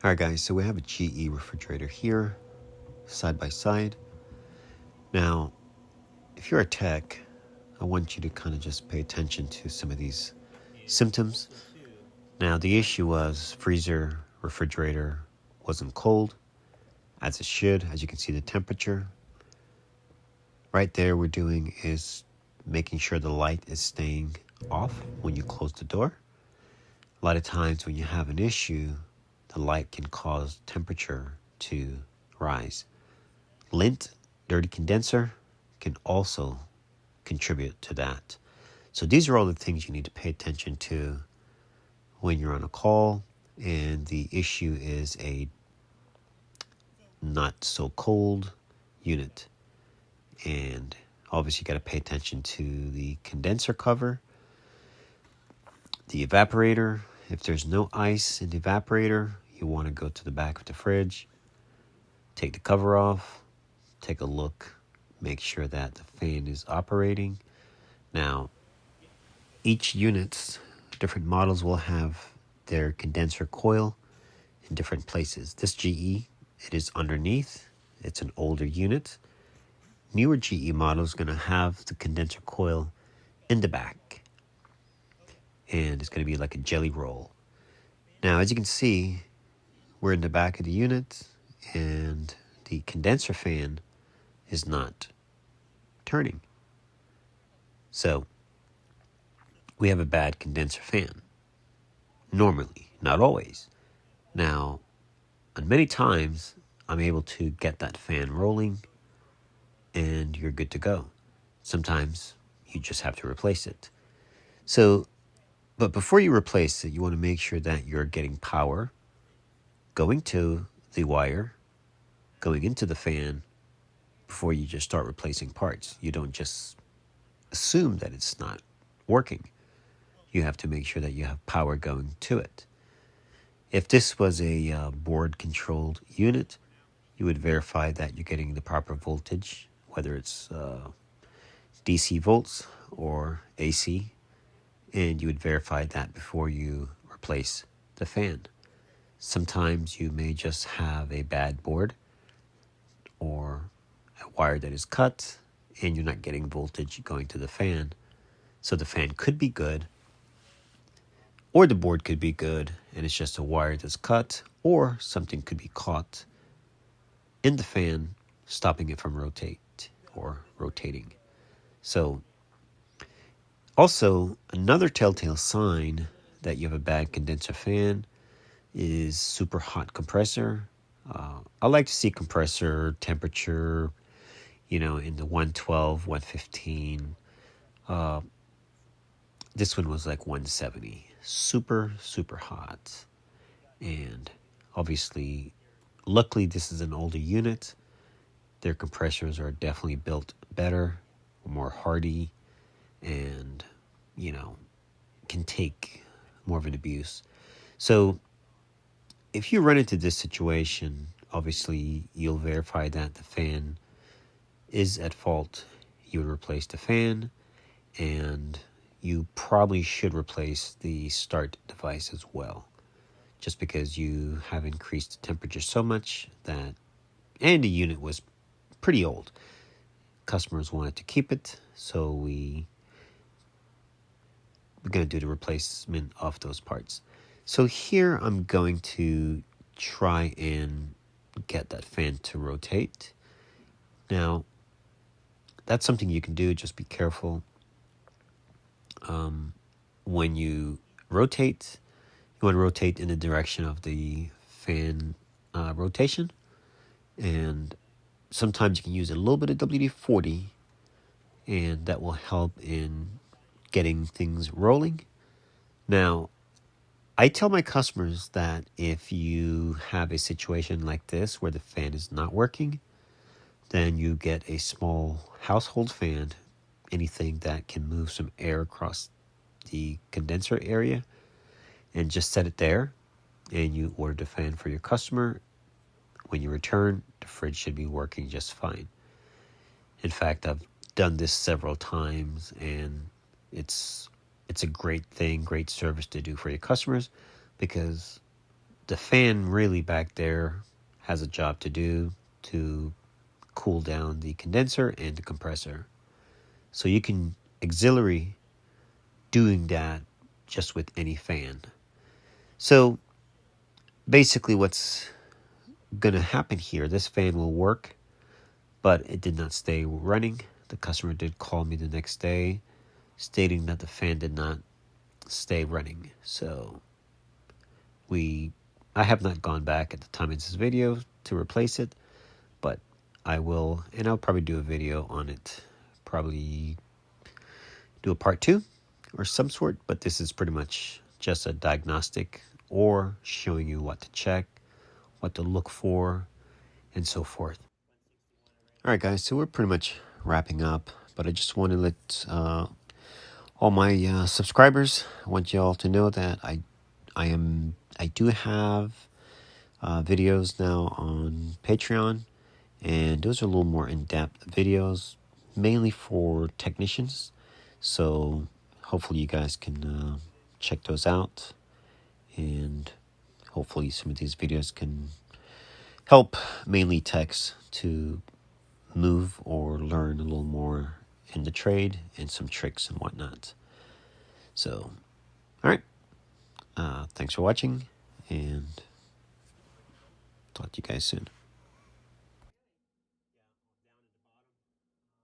Alright guys, so we have a GE refrigerator here, side by side. Now, if you're a tech, I want you to kind of just pay attention to some of these symptoms. Now, the issue was freezer, refrigerator wasn't cold, as it should. As you can see, the temperature. Right there, we're doing is making sure the light is staying off when you close the door. A lot of times when you have an issue, the light can cause temperature to rise. Lint, dirty condenser, can also contribute to that. So these are all the things you need to pay attention to when you're on a call and the issue is a not so cold unit. And obviously you got to pay attention to the condenser cover, the evaporator. If there's no ice in the evaporator, you want to go to the back of the fridge, take the cover off, take a look, make sure that the fan is operating. Now, each unit's different models will have their condenser coil in different places. This GE, it is underneath. It's an older unit. Newer GE model is going to have the condenser coil in the back. And it's going to be like a jelly roll. Now, as you can see, we're in the back of the unit and the condenser fan is not turning. So, we have a bad condenser fan. Normally, not always. Now, and many times, I'm able to get that fan rolling and you're good to go. Sometimes you just have to replace it. So, but before you replace it, you want to make sure that you're getting power going to the wire, going into the fan before you just start replacing parts. You don't just assume that it's not working. You have to make sure that you have power going to it. If this was a board-controlled unit, you would verify that you're getting the proper voltage, whether it's DC volts or AC, and you would verify that before you replace the fan. Sometimes you may just have a bad board or a wire that is cut and you're not getting voltage going to the fan. So the fan could be good, or the board could be good and it's just a wire that's cut, or something could be caught in the fan, stopping it from rotating. So also another telltale sign that you have a bad condenser fan is super hot compressor. I like to see compressor temperature, in the 112, 115. This one was like 170. Super, super hot. And obviously, luckily this is an older unit. Their compressors are definitely built better, more hardy, and, can take more of an abuse. So if you run into this situation, obviously you'll verify that the fan is at fault. You would replace the fan, and you probably should replace the start device as well, just because you have increased the temperature so much that, and the unit was pretty old. Customers wanted to keep it, so we're going to do the replacement of those parts. So here I'm going to try and get that fan to rotate. Now, that's something you can do. Just be careful. When you rotate, you want to rotate in the direction of the fan rotation. And sometimes you can use a little bit of WD-40, and that will help in getting things rolling. Now, I tell my customers that if you have a situation like this where the fan is not working, then you get a small household fan, anything that can move some air across the condenser area, and just set it there, and you order the fan for your customer. When you return, the fridge should be working just fine. In fact, I've done this several times, and it's a great thing, great service to do for your customers, because the fan really back there has a job to do to cool down the condenser and the compressor. So you can auxiliary doing that just with any fan. So basically what's going to happen here, this fan will work, but it did not stay running. The customer did call me the next day stating that the fan did not stay running. So I have not gone back at the time of this video to replace it, but I will, and I'll probably do a video on it, probably do a part 2 or some sort, but this is pretty much just a diagnostic or showing you what to check, what to look for, and so forth. All right, guys, so we're pretty much wrapping up, but I just want to let all my subscribers, I want you all to know that I do have videos now on Patreon, and those are a little more in-depth videos, mainly for technicians. So hopefully you guys can check those out, and hopefully some of these videos can help mainly techs to move or learn a little more in the trade and some tricks and whatnot. So, all right. Thanks for watching, and talk to you guys soon.